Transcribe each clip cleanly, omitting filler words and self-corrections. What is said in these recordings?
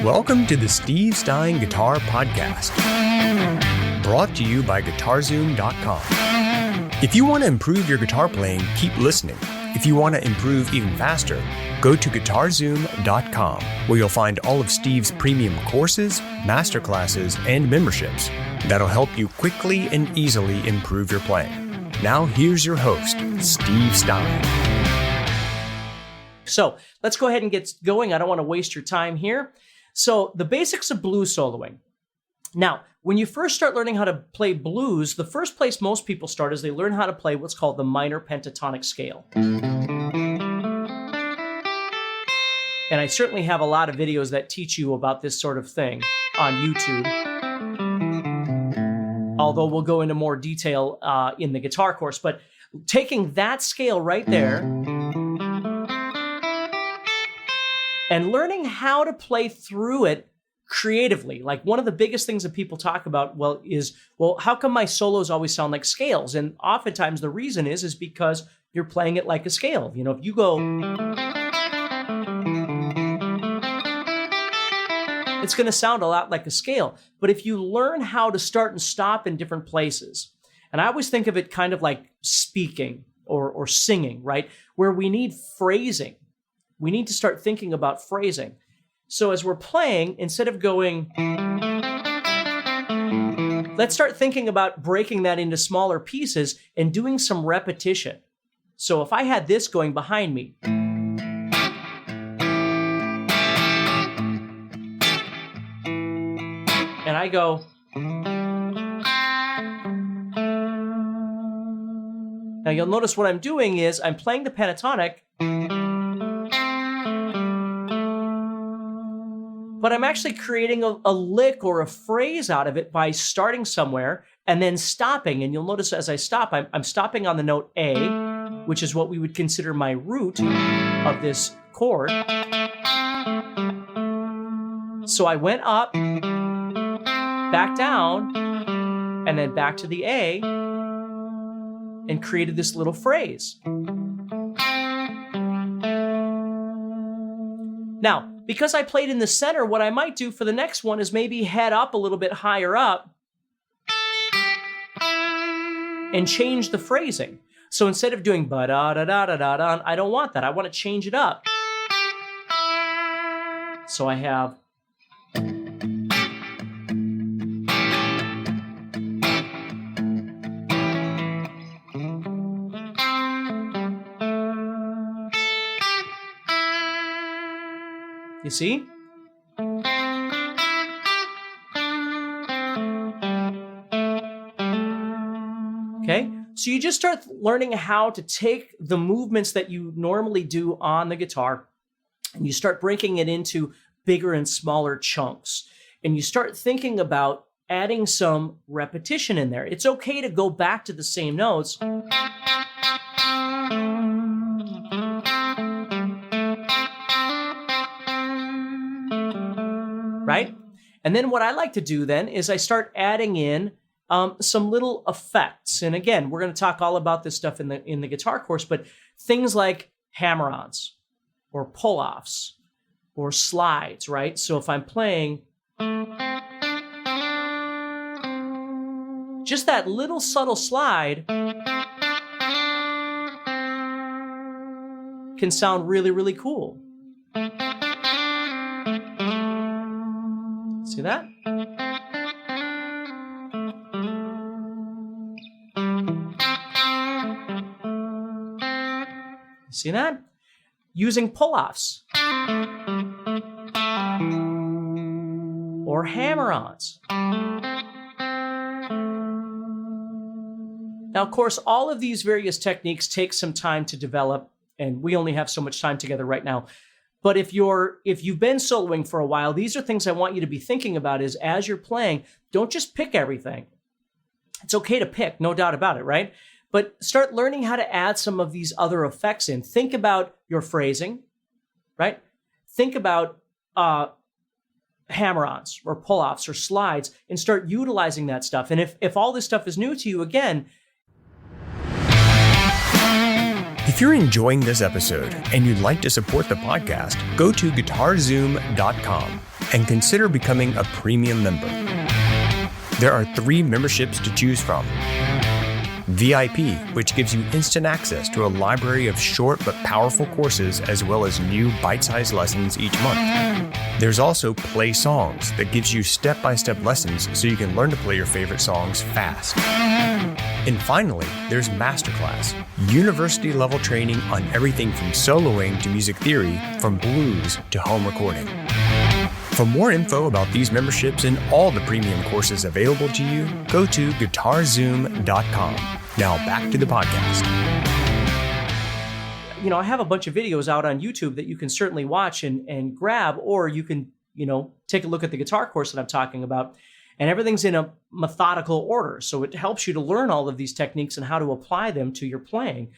Welcome to the Steve Stein Guitar Podcast, brought to you by GuitarZoom.com. If you want to improve your guitar playing, keep listening. If you want to improve even faster, go to GuitarZoom.com, where you'll find all of Steve's premium courses, masterclasses, and memberships that'll help you quickly and easily improve your playing. Now here's your host, Steve Stein. So let's go ahead and get going. I don't want to waste your time here. So the basics of blues soloing. Now, when you first start learning how to play blues, the first place most people start is they learn how to play what's called the minor pentatonic scale. And I certainly have a lot of videos that teach you about this sort of thing on YouTube. Although we'll go into more detail in the guitar course. But taking that scale right there and learning how to play through it creatively. Like one of the biggest things that people talk about, is how come my solos always sound like scales? And oftentimes the reason is because you're playing it like a scale. You know, if you go, it's going to sound a lot like a scale. But if you learn how to start and stop in different places, and I always think of it kind of like speaking or singing, right? Where we need phrasing. We need to start thinking about phrasing. So as we're playing, instead of going, let's start thinking about breaking that into smaller pieces and doing some repetition. So if I had this going behind me, and I go, now you'll notice what I'm doing is I'm playing the pentatonic, but I'm actually creating a lick or a phrase out of it by starting somewhere and then stopping. And you'll notice as I stop, I'm stopping on the note A, which is what we would consider my root of this chord. So I went up, back down, and then back to the A, and created this little phrase. Now, because I played in the center, what I might do for the next one is maybe head up a little bit higher up and change the phrasing. So instead of doing ba-da-da-da-da-da, I don't want that. I want to change it up. So I have, you see? Okay, so you just start learning how to take the movements that you normally do on the guitar and you start breaking it into bigger and smaller chunks. And you start thinking about adding some repetition in there. It's okay to go back to the same notes. Right? And then what I like to do then is I start adding in some little effects. And again, we're going to talk all about this stuff in the guitar course, but things like hammer-ons or pull-offs or slides, right? So if I'm playing, just that little subtle slide can sound really, really cool. See that? See that? Using pull-offs or hammer-ons. Now, of course, all of these various techniques take some time to develop, and we only have so much time together right now. But if you've been soloing for a while, these are things I want you to be thinking about is as you're playing, don't just pick everything. It's okay to pick, no doubt about it, right? But start learning how to add some of these other effects in. Think about your phrasing, right? Think about hammer-ons or pull-offs or slides and start utilizing that stuff. And if all this stuff is new to you, again, If you're enjoying this episode and you'd like to support the podcast, go to GuitarZoom.com. and consider becoming a premium member. There are 3 memberships to choose from. VIP, which gives you instant access to a library of short but powerful courses as well as new bite-sized lessons each month. There's also Play Songs that gives you step-by-step lessons so you can learn to play your favorite songs fast. And finally, there's Masterclass, university-level training on everything from soloing to music theory, from blues to home recording. For more info about these memberships and all the premium courses available to you, go to GuitarZoom.com. Now back to the podcast. I have a bunch of videos out on YouTube that you can certainly watch and grab, or you can, take a look at the guitar course that I'm talking about. And everything's in a methodical order. So it helps you to learn all of these techniques and how to apply them to your playing,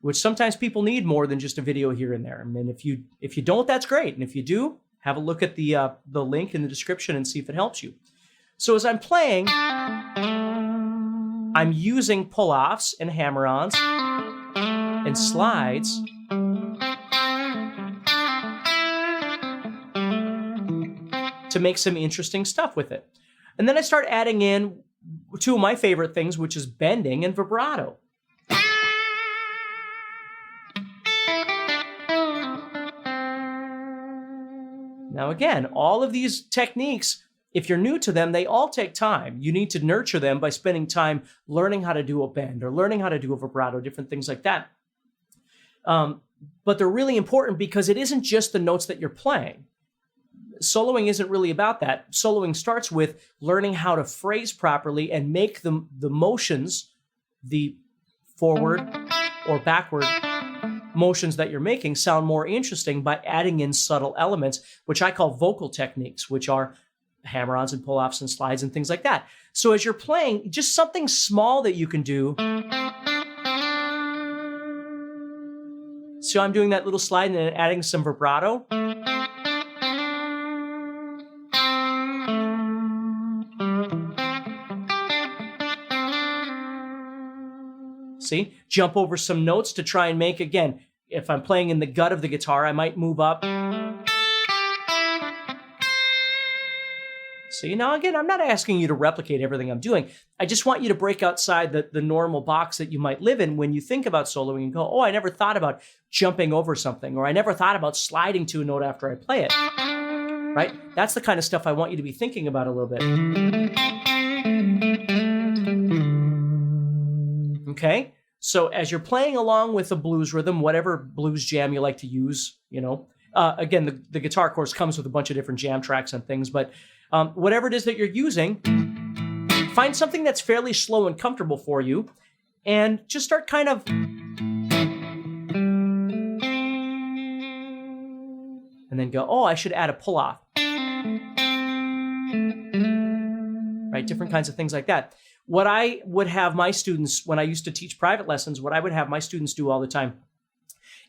which sometimes people need more than just a video here and there. I mean, if you don't, that's great. And if you do, have a look at the link in the description and see if it helps you. So as I'm playing, I'm using pull-offs and hammer-ons and slides to make some interesting stuff with it. And then I start adding in 2 of my favorite things, which is bending and vibrato. Now again, all of these techniques, if you're new to them, they all take time. You need to nurture them by spending time learning how to do a bend or learning how to do a vibrato, different things like that. But they're really important because it isn't just the notes that you're playing. Soloing isn't really about that. Soloing starts with learning how to phrase properly and make the motions, the forward or backward motions that you're making, sound more interesting by adding in subtle elements, which I call vocal techniques, which are hammer-ons and pull-offs and slides and things like that. So as you're playing, just something small that you can do. So I'm doing that little slide and then adding some vibrato. See, jump over some notes to try and make, again, if I'm playing in the gut of the guitar, I might move up. See, now again, I'm not asking you to replicate everything I'm doing. I just want you to break outside the normal box that you might live in when you think about soloing and go, oh, I never thought about jumping over something, or I never thought about sliding to a note after I play it, right? That's the kind of stuff I want you to be thinking about a little bit. Okay? So as you're playing along with a blues rhythm, whatever blues jam you like to use, again, the guitar course comes with a bunch of different jam tracks and things, but whatever it is that you're using, find something that's fairly slow and comfortable for you, and just start kind of... And then go, oh, I should add a pull-off. Right? Different kinds of things like that. What I would have my students, when I used to teach private lessons, what I would have my students do all the time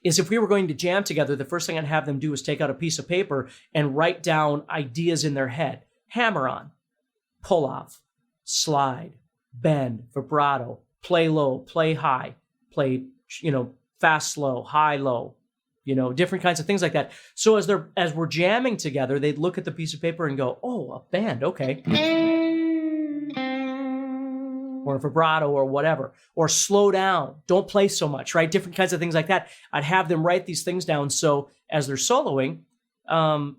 is if we were going to jam together, the first thing I'd have them do is take out a piece of paper and write down ideas in their head. Hammer on, pull off, slide, bend, vibrato, play low, play high, play, fast, slow, high, low, different kinds of things like that. So as we're jamming together, they'd look at the piece of paper and go, oh, a bend, okay. Or a vibrato or whatever, or slow down, don't play so much, right? Different kinds of things like that. I'd have them write these things down so as they're soloing,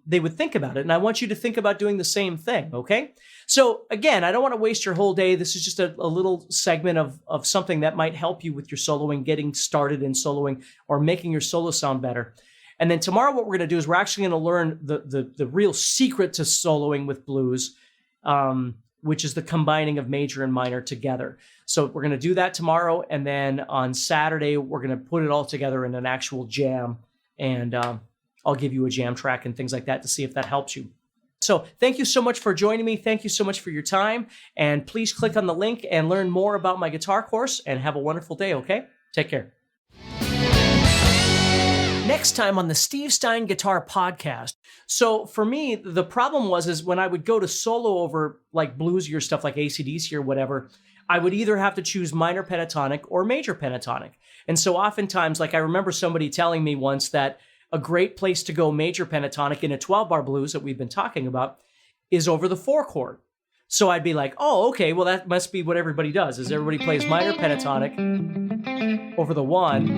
they would think about it. And I want you to think about doing the same thing, okay? So again, I don't want to waste your whole day. This is just a little segment of something that might help you with your soloing, getting started in soloing, or making your solo sound better. And then tomorrow what we're going to do is we're actually going to learn the real secret to soloing with blues, which is the combining of major and minor together. So we're going to do that tomorrow, and then on Saturday, we're going to put it all together in an actual jam, and I'll give you a jam track and things like that to see if that helps you. So thank you so much for joining me. Thank you so much for your time, and please click on the link and learn more about my guitar course, and have a wonderful day, okay? Take care. Next time on the Steve Stein Guitar Podcast. So for me, the problem is when I would go to solo over like bluesier stuff like AC/DC or whatever, I would either have to choose minor pentatonic or major pentatonic. And so oftentimes, like I remember somebody telling me once that a great place to go major pentatonic in a 12-bar blues that we've been talking about is over the 4 chord. So I'd be like, oh, okay, well, that must be what everybody does, is everybody plays minor pentatonic over the 1,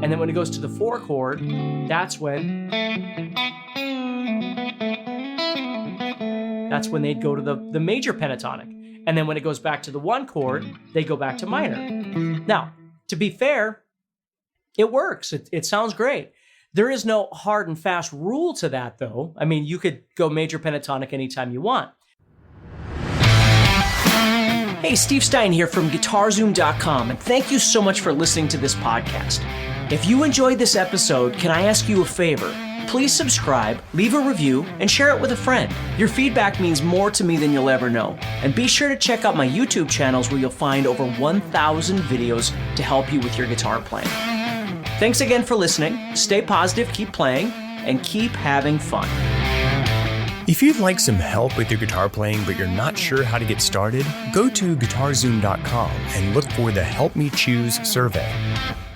and then when it goes to the 4 chord, that's when they'd go to the major pentatonic. And then when it goes back to the 1 chord, they go back to minor. Now, to be fair, it works. It sounds great. There is no hard and fast rule to that, though. I mean, you could go major pentatonic anytime you want. Hey, Steve Stein here from GuitarZoom.com, and thank you so much for listening to this podcast. If you enjoyed this episode, can I ask you a favor? Please subscribe, leave a review, and share it with a friend. Your feedback means more to me than you'll ever know. And be sure to check out my YouTube channels where you'll find over 1,000 videos to help you with your guitar playing. Thanks again for listening. Stay positive, keep playing, and keep having fun. If you'd like some help with your guitar playing but you're not sure how to get started, go to GuitarZoom.com and look for the Help Me Choose survey.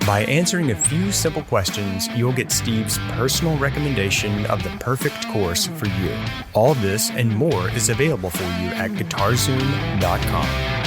By answering a few simple questions, you'll get Steve's personal recommendation of the perfect course for you. All this and more is available for you at GuitarZoom.com.